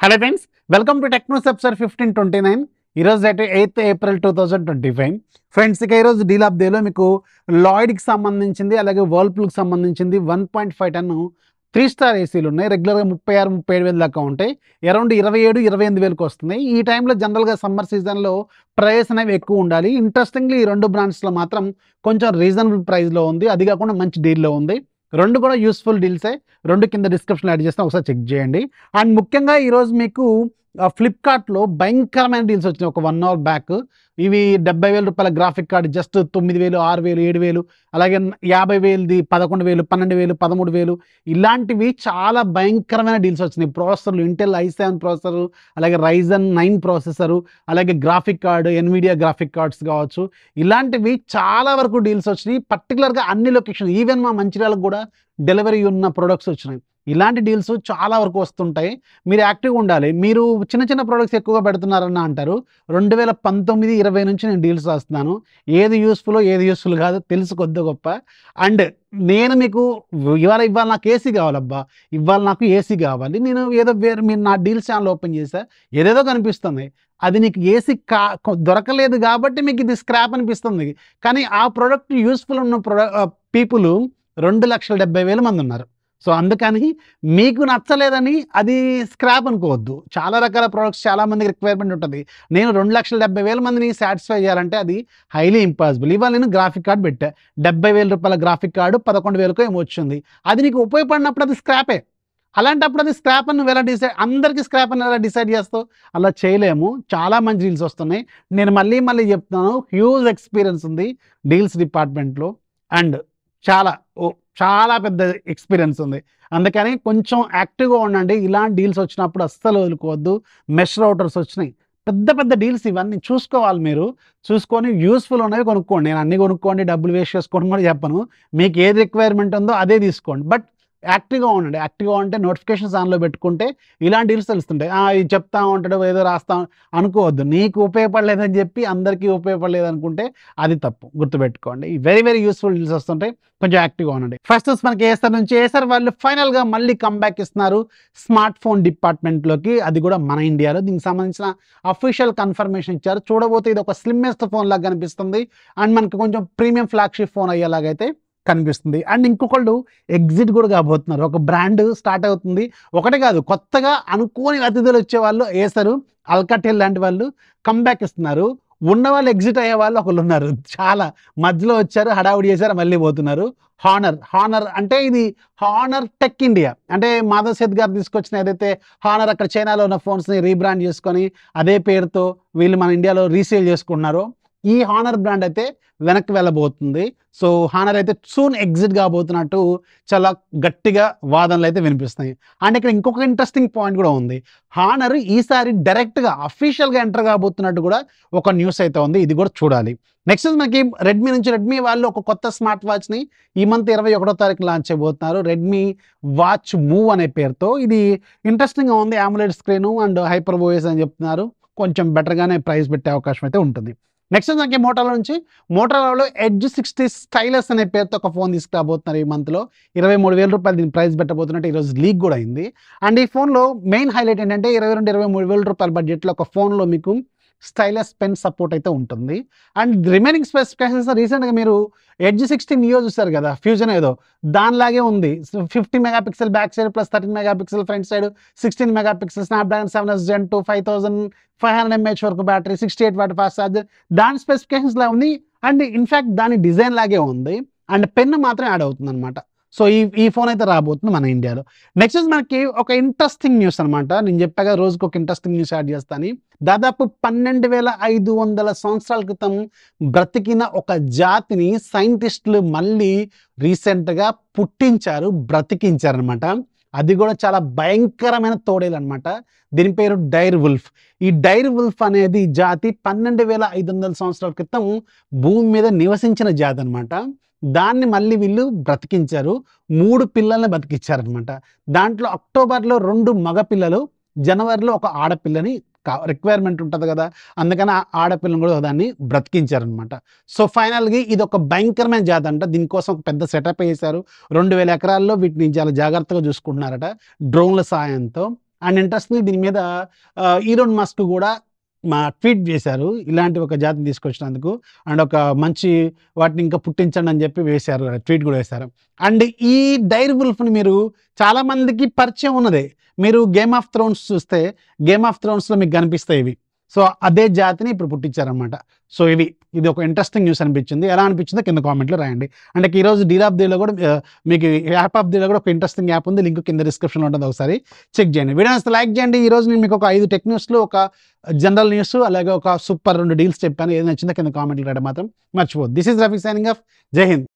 Hello friends, welcome to Technos episode 1529. ఈరోజు date 8th April 2025. Friends, ఇక ఈరోజు deal of డేలో మీకు లాయిడ్కి సంబంధించింది, అలాగే వర్ల్పూల్కి సంబంధించింది 1.5 టన్ 3-స్టార్ ఏసీలు ఉన్నాయి. రెగ్యులర్గా 36-37 వేలు దాకా ఉంటాయి. అరౌండ్ 27-28 వేలకు వస్తున్నాయి. ఈ టైంలో జనరల్గా సమ్మర్ సీజన్లో ప్రైస్ అనేవి ఎక్కువ ఉండాలి. ఇంట్రెస్టింగ్లీ ఈ రెండు బ్రాండ్స్లో మాత్రం కొంచెం రీజనబుల్ ప్రైస్లో ఉంది. అది కాకుండా మంచి డీల్లో ఉంది. రెండు కూడా యూస్ఫుల్ డీల్సే. రెండు కింద డిస్క్రిప్షన్లో యాడ్ చేసిన ఒకసారి చెక్ చేయండి. అండ్ ముఖ్యంగా ఈరోజు మీకు ఫ్లిప్కార్ట్లో భయంకరమైన డీల్స్ వచ్చినాయి. ఒక 1 అవర్ బ్యాక్ ఇవి 70,000 రూపాయల గ్రాఫిక్ కార్డ్ జస్ట్ 9,000, 6,000, 7,000, అలాగే 50,000ది 11,000, 12,000, 13,000 ఇలాంటివి చాలా భయంకరమైన డీల్స్ వచ్చినాయి. ప్రాసెసర్లు ఇంటెల్ i7 ప్రాసెసర్, అలాగే Ryzen 9 ప్రాసెసరు, అలాగే graphic card Nvidia graphic cards కావచ్చు, ఇలాంటివి చాలా వరకు డీల్స్ వచ్చినాయి. పర్టికులర్గా అన్ని లొకేషన్, ఈవెన్ మా మంచిర్యాలకు కూడా డెలివరీ ఉన్న ప్రొడక్ట్స్ వచ్చినాయి. ఇలాంటి డీల్స్ చాలా వరకు వస్తుంటాయి. మీరు యాక్టివ్గా ఉండాలి. మీరు చిన్న చిన్న ప్రొడక్ట్స్ ఎక్కువగా పెడుతున్నారని అంటారు. 2019-20 నుంచి నేను డీల్స్ రాస్తున్నాను. ఏది యూస్ఫుల్ ఏది యూస్ఫుల్ కాదు తెలుసు కొద్ది గొప్ప. అండ్ నేను మీకు ఇవాళ నాకు ఏసీ కావాలబ్బా, ఇవాళ నాకు ఏసీ కావాలి, నేను ఏదో వేరే మీరు నా డీల్స్ ఛానల్ ఓపెన్ చేసా, ఏదేదో కనిపిస్తుంది. అది నీకు ఏసీ దొరకలేదు కాబట్టి మీకు ఇది స్క్రాప్ అనిపిస్తుంది. కానీ ఆ ప్రోడక్ట్ యూస్ఫుల్ ఉన్న పీపుల్ 2,70,000 మంది ఉన్నారు. సో అందుకని మీకు నచ్చలేదని అది స్క్రాప్ అనుకోవద్దు. చాలా రకాల ప్రోడక్ట్స్ చాలామందికి రిక్వైర్మెంట్ ఉంటుంది. నేను 2,70,000 మందిని సాటిస్ఫై చేయాలంటే అది హైలీ ఇంపాసిబుల్. ఇవాళ నేను గ్రాఫిక్ కార్డ్ పెట్టా, 70,000 రూపాయల గ్రాఫిక్ కార్డు 11,000కో ఏమో వచ్చింది. అది నీకు ఉపయోగపడినప్పుడు అది స్క్రాపే. అలాంటప్పుడు అది స్క్రాప్ అని నువ్వు ఎలా డిసైడ్, అందరికీ స్క్రాప్ అని ఎలా డిసైడ్ చేస్తావు? అలా చేయలేము. చాలా మంచి డీల్స్ వస్తున్నాయి. నేను మళ్ళీ చెప్తున్నాను, హ్యూజ్ ఎక్స్పీరియన్స్ ఉంది డీల్స్ డిపార్ట్మెంట్లో. అండ్ చాలా పెద్ద ఎక్స్పీరియన్స్ ఉంది. అందుకని కొంచెం యాక్టివ్గా ఉండండి. ఇలాంటి డీల్స్ వచ్చినప్పుడు అస్సలు వదులుకోవద్దు. మెష్ రౌటర్స్ వచ్చినాయి, పెద్ద డీల్స్. ఇవన్నీ చూసుకోవాలి. మీరు చూసుకొని యూస్ఫుల్ ఉన్నవి కొనుక్కోండి. నేను అన్ని కొనుక్కోండి, డబ్బులు వేస్ట్ చేసుకోండి కూడా చెప్పను. మీకు ఏది రిక్వైర్మెంట్ ఉందో అదే తీసుకోండి. బట్ యాక్టివ్గా ఉండండి. యాక్టివ్గా ఉంటే నోటిఫికేషన్స్ ఆన్లో పెట్టుకుంటే ఇలాంటి డీల్స్ తెలుస్తుంటాయి. ఇది చెప్తా ఉంటాడు, ఏదో రాస్తా అనుకోవద్దు. నీకు ఉపయోగపడలేదని చెప్పి అందరికీ ఉపయోగపడలేదు అనుకుంటే అది తప్పు. గుర్తుపెట్టుకోండి. వెరీ యూస్ఫుల్ డీల్స్ వస్తుంటాయి. కొంచెం యాక్టివ్గా ఉండండి. ఫస్ట్ మనకి ఏసర్ నుంచి, ఏసర్ వాళ్ళు ఫైనల్గా మళ్ళీ కంబ్యాక్ ఇస్తున్నారు స్మార్ట్ ఫోన్ డిపార్ట్మెంట్లోకి. అది కూడా మన ఇండియాలో. దీనికి సంబంధించిన అఫీషియల్ కన్ఫర్మేషన్ ఇచ్చారు. చూడబోతే ఇది ఒక స్లిమ్మెస్ట్ ఫోన్ లాగా కనిపిస్తుంది. అండ్ మనకి కొంచెం ప్రీమియం ఫ్లాగ్షిప్ ఫోన్ అయ్యేలాగైతే కనిపిస్తుంది. అండ్ ఇంకొకళ్ళు ఎగ్జిట్ కూడా కాబోతున్నారు. ఒక బ్రాండ్ స్టార్ట్ అవుతుంది. ఒకటే కాదు, కొత్తగా అనుకోని అతిథులు వచ్చేవాళ్ళు ఏసరు, అల్కాటెల్ లాంటి వాళ్ళు కంబ్యాక్ ఇస్తున్నారు. ఉన్న వాళ్ళు ఎగ్జిట్ అయ్యే వాళ్ళు ఒకళ్ళు ఉన్నారు. చాలా మధ్యలో వచ్చారు, హడావుడి చేశారు, మళ్ళీ పోతున్నారు. హానర్ అంటే ఇది హానర్ టెక్ ఇండియా. అంటే మాధవ్ సేత్ గారు తీసుకొచ్చిన ఏదైతే హానర్ అక్కడ చైనాలో ఉన్న ఫోన్స్ని రీబ్రాండ్ చేసుకొని అదే పేరుతో వీళ్ళు మన ఇండియాలో రీసేల్ చేసుకుంటున్నారు. ఈ హానర్ బ్రాండ్ అయితే వెనక్కి వెళ్ళబోతుంది. సో హానర్ అయితే సూన్ ఎగ్జిట్ కాబోతున్నట్టు చాలా గట్టిగా వాదనలు అయితే వినిపిస్తున్నాయి. అండ్ ఇక్కడ ఇంకొక ఇంట్రెస్టింగ్ పాయింట్ కూడా ఉంది. హానర్ ఈసారి డైరెక్ట్గా అఫీషియల్గా ఎంటర్ కాబోతున్నట్టు కూడా ఒక న్యూస్ అయితే ఉంది. ఇది కూడా చూడాలి. నెక్స్ట్ మనకి రెడ్మీ వాళ్ళు ఒక కొత్త స్మార్ట్ వాచ్ని ఈ మంత్ 21వ తారీఖు లాంచ్ చేయబోతున్నారు. రెడ్మీ వాచ్ మూవ్ అనే పేరుతో. ఇది ఇంట్రెస్టింగ్గా ఉంది. AMOLED screen and hyper OS అని చెప్తున్నారు. కొంచెం బెటర్గానే ప్రైస్ పెట్టే అవకాశం అయితే ఉంటుంది. నెక్స్ట్ మనకి మోటోరోలా నుంచి, మోటోరోలాలో ఎడ్జ్ 60 స్టైలస్ అనే పేరుతో ఒక ఫోన్ తీసుకురాబోతున్నారు. ఈ మంత్లో 23,000 రూపాయలు దీని ప్రైస్ పెట్టబోతున్నట్టు ఈరోజు లీక్ కూడా అయింది. అండ్ ఈ ఫోన్లో మెయిన్ హైలైట్ ఏంటంటే 22-23,000 రూపాయల బడ్జెట్లో ఒక ఫోన్లో మీకు స్టైలస్ పెన్ సపోర్ట్ అయితే ఉంటుంది. అండ్ రిమైనింగ్ స్పెసిఫికేషన్స్ రీసెంట్గా మీరు ఎడ్జ్ 60 నియో చూస్తారు కదా, ఫ్యూజన్ ఏదో దానిలాగే ఉంది. 50 megapixel back side plus 13 megapixel front side, 16 megapixel Snapdragon 7S Gen 2 5500 mAh వరకు బ్యాటరీ, 68 వాట్ ఫాస్ట్ ఛార్జర్, దాని స్పెసిఫికేషన్స్ లా ఉంది. అండ్ ఇన్ఫ్యాక్ట్ దాని డిజైన్ లాగే ఉంది. అండ్ పెన్ మాత్రం యాడ్ అవుతుంది అనమాట. సో ఈ ఫోన్ అయితే రాబోతుంది మన ఇండియాలో. నెక్స్ట్ మనకి ఒక ఇంట్రెస్టింగ్ న్యూస్ అనమాట. నేను చెప్పాక రోజుకి ఒక ఇంట్రెస్టింగ్ న్యూస్ యాడ్ చేస్తాను. దాదాపు 12,500 సంవత్సరాల క్రితం బ్రతికిన ఒక జాతిని సైంటిస్టులు మళ్ళీ రీసెంట్గా బ్రతికించారనమాట. అది కూడా చాలా భయంకరమైన తోడేలు అనమాట. దీని పేరు డైర్ వుల్ఫ్. ఈ డైర్ వుల్ఫ్ అనేది జాతి 12,500 సంవత్సరాల క్రితం భూమి మీద నివసించిన జాతి అనమాట. దాన్ని మళ్ళీ వీళ్ళు బ్రతికించారు. 3 పిల్లల్ని బతికించారనమాట. దాంట్లో అక్టోబర్లో 2 మగ పిల్లలు, జనవరిలో ఒక ఆడపిల్లని రిక్వైర్మెంట్ ఉంటుంది కదా, అందుకని ఆ ఆడపిల్లని కూడా దాన్ని బ్రతికించారనమాట. సో ఫైనల్గా ఇది ఒక భయంకరమైన జాతి అంట. దీనికోసం ఒక పెద్ద సెటప్ వేశారు. 2,000 ఎకరాల్లో వీటిని చాలా జాగ్రత్తగా చూసుకుంటున్నారట డ్రోన్ల సాయంతో. అండ్ ఇంట్రెస్టింగ్ దీని మీద ఈలోన్ మస్క్ కూడా ట్వీట్ చేశారు. ఇలాంటి ఒక జాతిని తీసుకొచ్చినందుకు అండ్ ఒక మంచి వాటిని ఇంకా పుట్టించండి అని చెప్పి వేశారు. ట్వీట్ కూడా వేశారు. అండ్ ఈ డైర్ వుల్ఫ్‌ని మీరు చాలామందికి పరిచయం ఉన్నదే. మీరు 'గేమ్ ఆఫ్ థ్రోన్స్' చూస్తే 'గేమ్ ఆఫ్ థ్రోన్స్‌లో' మీకు కనిపిస్తాయి ఇవి. సో, అదే జాతిని ఇప్పుడు పుట్టించారనమాట. సో, ఇది ఒక ఇంట్రెస్టింగ్ న్యూస్ అనిపించింది. ఎలా అనిపించిందో కింద కామెంట్‌లో రాయండి. అంటే ఈరోజు డీల్ ఆఫ్ ది డే కూడా మీకు యాప్ ఆఫ్ ది డే కూడా ఒక ఇంట్రెస్టింగ్ యాప్ ఉంది. లింక్ కింద డిస్క్రిప్షన్‌లో ఉంటుంది. ఒకసారి చెక్ చేయండి. వీడియో నచ్చితే లైక్ చేయండి. ఈరోజు నేను మీకు ఒక 5 టెక్ న్యూస్‌లు, ఒక జనరల్ న్యూస్, అలాగే ఒక సూపర్ 2 డీల్స్ చెప్పాను. ఏది నచ్చిందో కింద కామెంట్‌లో రాయడం మాత్రం మర్చిపోవద్దు. This is Rafi signing off. జై హింద్.